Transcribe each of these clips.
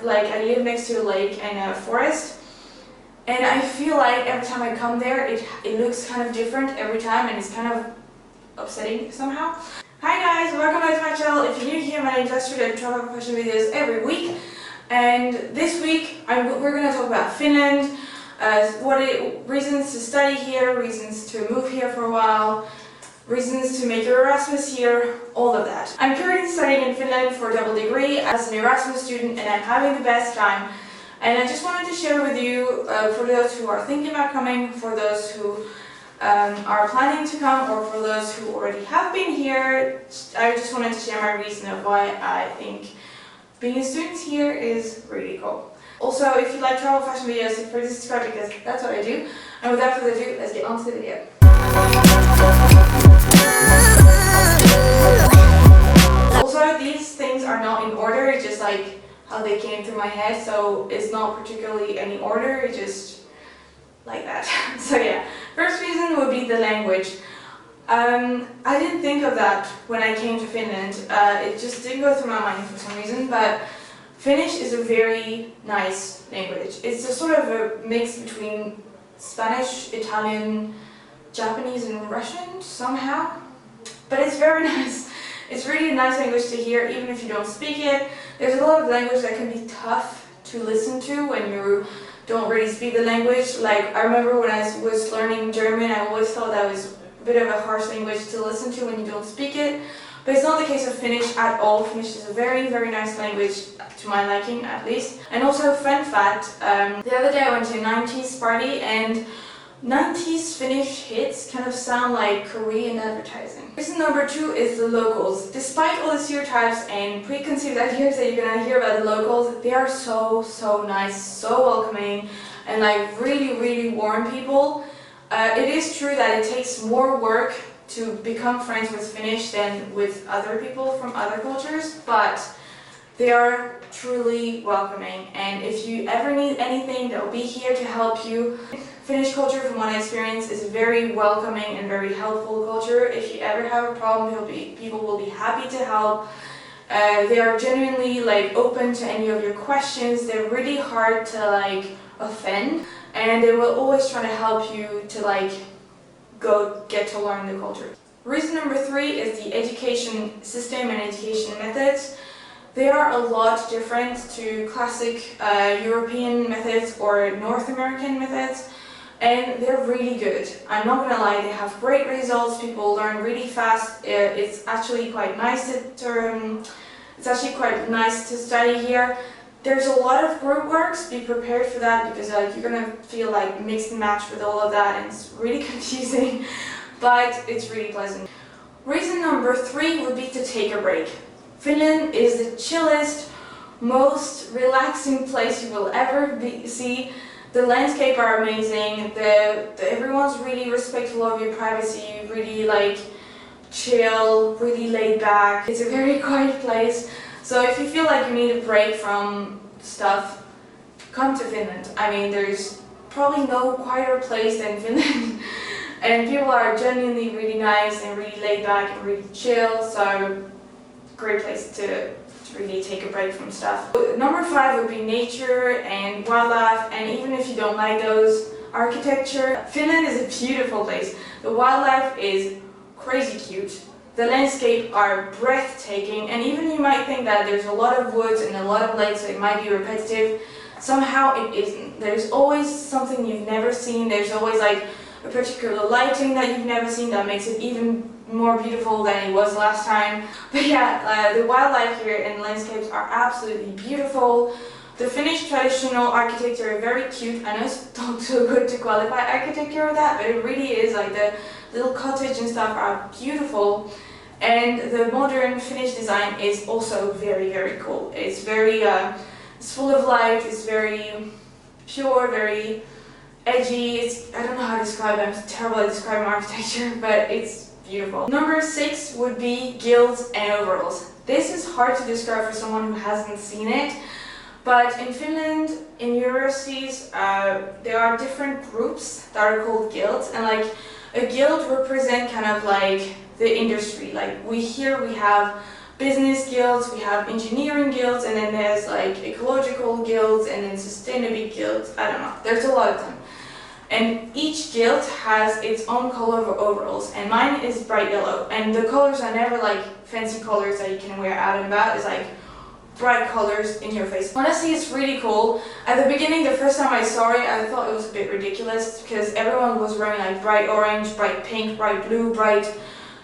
like I live next to a lake and a forest, and I feel like every time I come there it looks kind of different every time, and it's kind of upsetting somehow. Hi guys, welcome back to my channel. If you're new here, my name is Astrid and I travel fashion videos every week, and this week we're going to talk about Finland, reasons to study here, reasons to move here for a while, reasons to make your Erasmus here, all of that. I'm currently studying in Finland for a double degree as an Erasmus student, and I'm having the best time. And I just wanted to share with you, for those who are thinking about coming, for those who are planning to come, or for those who already have been here, I just wanted to share my reason of why I think being a student here is really cool. Also, if you like travel fashion videos, feel free to subscribe because that's what I do. And without further ado, let's get on to the video. Also, these things are not in order, it's just like how they came through my head, so it's not particularly any order, it's just like that. So yeah, first reason would be the language. I didn't think of that when I came to Finland, it just didn't go through my mind for some reason, but Finnish is a very nice language. It's a sort of a mix between Spanish, Italian, Japanese and Russian somehow, but it's very nice. It's really a nice language to hear even if you don't speak it. There's a lot of language that can be tough to listen to when you don't really speak the language. Like I remember when I was learning German, I always thought that was a bit of a harsh language to listen to when you don't speak it. But it's not the case of Finnish at all. Finnish is a very, very nice language, to my liking at least. And also, fun fact, the other day I went to a 90s party, and 90s Finnish hits kind of sound like Korean advertising. Reason number 2 is the locals. Despite all the stereotypes and preconceived ideas that you're gonna hear about the locals, they are so nice, so welcoming, and like really warm people. It is true that it takes more work to become friends with Finnish than with other people from other cultures, but they are truly welcoming, and if you ever need anything, they'll be here to help you. Finnish culture, from what I experience, is a very welcoming and very helpful culture. If you ever have a problem, people will be happy to help. They are genuinely like open to any of your questions. They're really hard to like offend, and they will always try to help you to like go get to learn the culture. Reason number 3 is the education system and education methods. They are a lot different to classic European methods or North American methods, and they're really good. I'm not gonna lie, they have great results, people learn really fast. It's actually quite nice to study here. There's a lot of group works, be prepared for that because like you're gonna feel like mix and match with all of that, and it's really confusing, but it's really pleasant. Reason number 3 would be to take a break. Finland is the chillest, most relaxing place you will ever see. The landscape are amazing, everyone's really respectful of your privacy, really like chill, really laid back. It's a very quiet place. So if you feel like you need a break from stuff, come to Finland. I mean, there's probably no quieter place than Finland. And people are genuinely really nice and really laid back and really chill, so great place to really take a break from stuff. Number 5 would be nature and wildlife, and even if you don't like those, architecture. Finland is a beautiful place. The wildlife is crazy cute. The landscape are breathtaking, and even you might think that there's a lot of woods and a lot of lakes, so it might be repetitive. Somehow it isn't. There's always something you've never seen. There's always like a particular lighting that you've never seen that makes it even more beautiful than it was last time. But yeah, the wildlife here and landscapes are absolutely beautiful. The Finnish traditional architecture are very cute. I know it's not so good to qualify architecture with that, but it really is. Like the little cottage and stuff are beautiful. And the modern Finnish design is also very cool. It's very, it's full of light, it's very pure, very edgy. I don't know how to describe it, I'm terrible at describing architecture, but it's beautiful. Number 6 would be guilds and overalls. This is hard to describe for someone who hasn't seen it, but in Finland, in universities, there are different groups that are called guilds, and like a guild represent kind of like the industry. Like we have business guilds, we have engineering guilds, and then there's like ecological guilds and then sustainability guilds. I don't know, there's a lot of them. And each guild has its own color of overalls, and mine is bright yellow. And the colors are never like fancy colors that you can wear out and about. It's like bright colors in your face. Honestly, it's really cool. At the beginning, the first time I saw it, I thought it was a bit ridiculous because everyone was wearing like bright orange, bright pink, bright blue, bright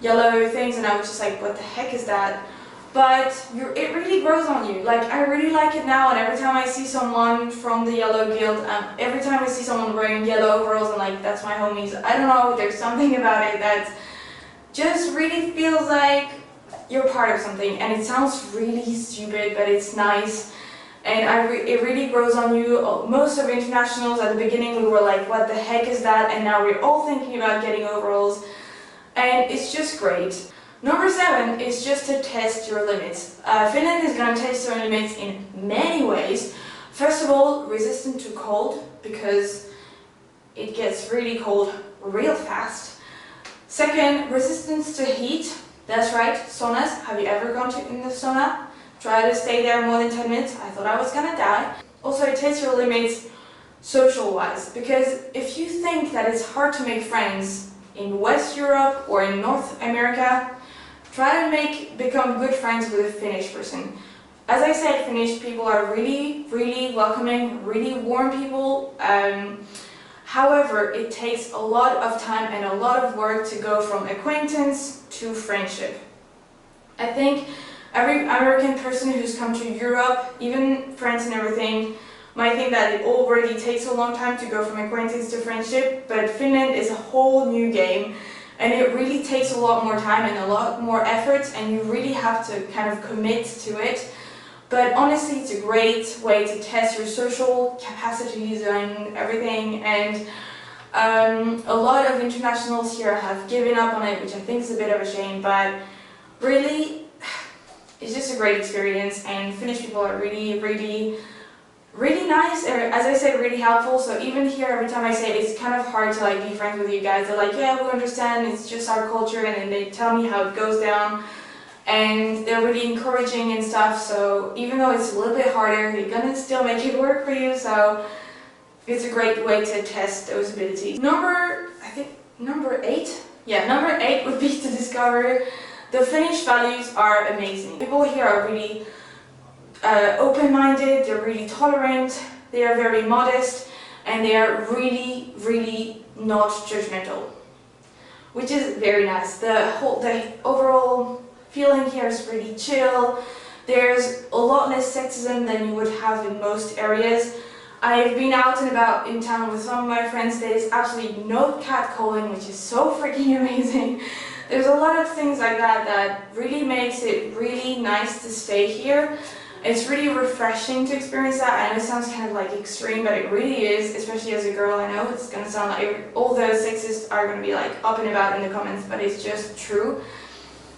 yellow things, and I was just like, what the heck is that? But it really grows on you. Like, I really like it now, and every time I see someone from the yellow guild, every time I see someone wearing yellow overalls, I'm like, that's my homies. I don't know, there's something about it that just really feels like you're part of something, and it sounds really stupid, but it's nice, and it really grows on you. Most of internationals at the beginning, we were like, what the heck is that? And now we're all thinking about getting overalls, and it's just great. Number 7 is just to test your limits. Finland is going to test your limits in many ways. First of all, resistant to cold, because it gets really cold real fast. Second, resistance to heat. That's right, saunas. Have you ever gone in the sauna? Try to stay there more than 10 minutes. I thought I was gonna die. Also, it tests your limits social-wise, because if you think that it's hard to make friends in West Europe or in North America, try to become good friends with a Finnish person. As I said, Finnish people are really, really welcoming, really warm people. However, it takes a lot of time and a lot of work to go from acquaintance to friendship. I think every American person who's come to Europe, even France and everything, might think that it already takes a long time to go from acquaintance to friendship, but Finland is a whole new game, and it really takes a lot more time and a lot more effort, and you really have to kind of commit to it. But honestly, it's a great way to test your social capacities and everything, and a lot of internationals here have given up on it, which I think is a bit of a shame, but really, it's just a great experience, and Finnish people are really, really, really nice, and as I said, really helpful. So even here, every time I say it, it's kind of hard to like be friends with you guys. They're like, yeah, we understand, it's just our culture, and then they tell me how it goes down. And they're really encouraging and stuff, so even though it's a little bit harder, they're gonna still make it work for you, so it's a great way to test those abilities. Number 8? Yeah, number 8 would be to discover the Finnish values are amazing. People here are really open-minded, they're really tolerant, they are very modest, and they are really, really not judgmental, which is very nice. The overall feeling here is really chill. There's a lot less sexism than you would have in most areas. I've been out and about in town with some of my friends. There's absolutely no catcalling, which is so freaking amazing. There's a lot of things like that that really makes it really nice to stay here. It's really refreshing to experience that. I know it sounds kind of like extreme, but it really is, especially as a girl. I know it's gonna sound like all the sexists are gonna be like up and about in the comments, but it's just true.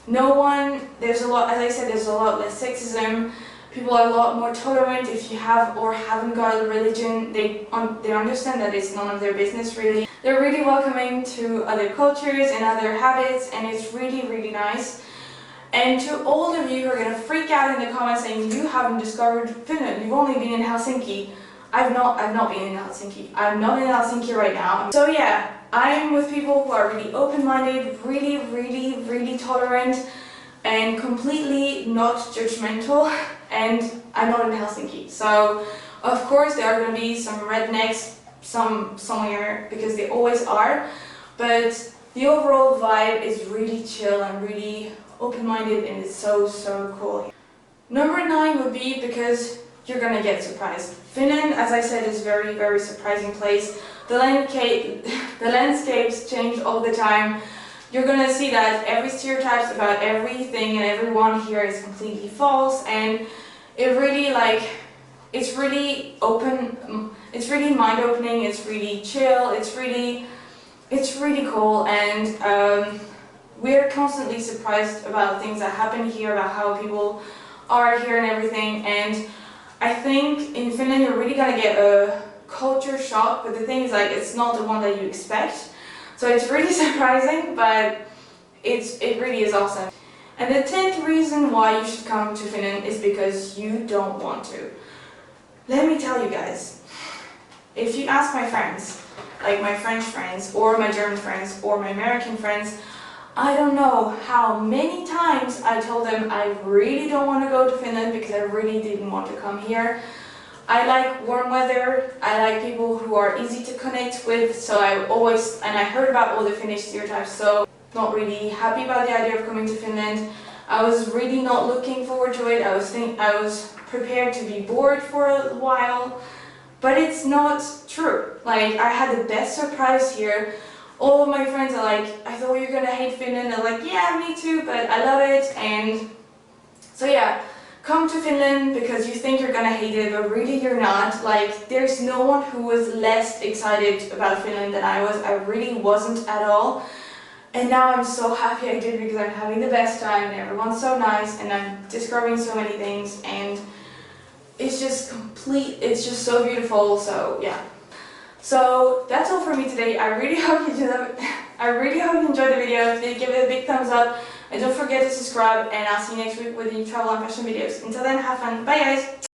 There's a lot, as I said, there's a lot less sexism. People are a lot more tolerant. If you have or haven't got a religion, they understand that it's none of their business really. They're really welcoming to other cultures and other habits, and it's really, really nice. And to all of you who are going to freak out in the comments saying you haven't discovered Finland, you've only been in Helsinki. I've not been in Helsinki. I'm not in Helsinki right now. So yeah, I'm with people who are really open-minded, really, really, really tolerant, and completely not judgmental, and I'm not in Helsinki. So of course there are going to be some rednecks somewhere, because they always are, but the overall vibe is really chill and really open-minded, and it's so, so cool. Number 9 would be because you're gonna get surprised. Finland, as I said, is a very, very surprising place. The landscapes change all the time. You're gonna see that every stereotypes about everything and everyone here is completely false, and it really it's really open, it's really mind-opening, it's really chill, it's really cool, and we're constantly surprised about things that happen here, about how people are here and everything, and I think in Finland you're really gonna get a culture shock, but the thing is, like, it's not the one that you expect. So it's really surprising, but it really is awesome. And the 10th reason why you should come to Finland is because you don't want to. Let me tell you guys, if you ask my friends, like my French friends, or my German friends, or my American friends, I don't know how many times I told them I really don't want to go to Finland because I really didn't want to come here. I like warm weather, I like people who are easy to connect with, so I heard about all the Finnish stereotypes, so not really happy about the idea of coming to Finland. I was really not looking forward to it. I was prepared to be bored for a while, but it's not true. Like, I had the best surprise here. All of my friends are like, I thought you were gonna hate Finland. They're like, yeah, me too, but I love it. And so yeah, come to Finland because you think you're gonna hate it, but really you're not. Like, there's no one who was less excited about Finland than I was. I really wasn't at all. And now I'm so happy I did because I'm having the best time and everyone's so nice and I'm discovering so many things and it's just so beautiful, so yeah. So that's all for me today. I really hope you enjoyed the video. If you give it a big thumbs up and don't forget to subscribe, and I'll see you next week with new travel and fashion videos. Until then, have fun. Bye guys!